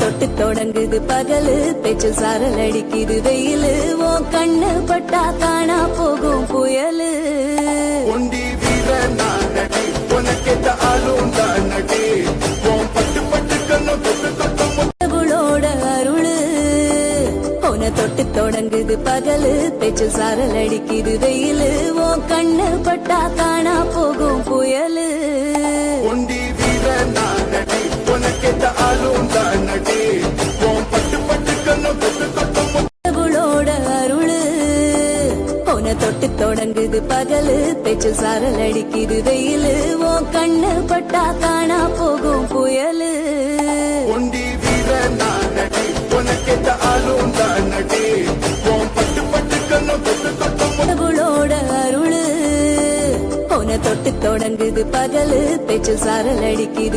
தொட்டு தொடங்குது பகலு, பேச்சு சாரல் அடிக்குது வெயிலு, உன் கண்ணு பட்டா காணா போகும் புயலு. ஒண்டி வீர நானடி உனக்கேத்த ஆளும் தானடி, உன் பட்டு பட்டு கண்ணு தொட்டு தொட்டு கடவுளோட அருளு. உன்னை தொட்டு தொடங்குது பகலு, பேச்சு சாரல் அடிக்குது வெயிலு, உன் கண்ணு பட்டா காணா போகும் புயலு. ஒண்டி வீர நானடி உனக்கேத்த ஆளும் தானடி, உன் பட்டு பட்டு கண்ணு தொட்டு தொட்டு கடவுளோட அருளு. உன்னை தொட்டு தொடங்குது பகலு, பேச்சு சாரல் அடிக்குது வெயிலு, உன் கண்ணு பட்டா காணா போகும் புயலு. ஒண்டி வீர நானடி உனக்கேத்த ஆளும் தானடி, உன் பட்டு பட்டு கண்ணு தொட்டு தொட்டு கடவுளோட அருளு. உன்னை தொட்டு தொடங்குது பகலு, பேச்சு சாரல் அடிக்குது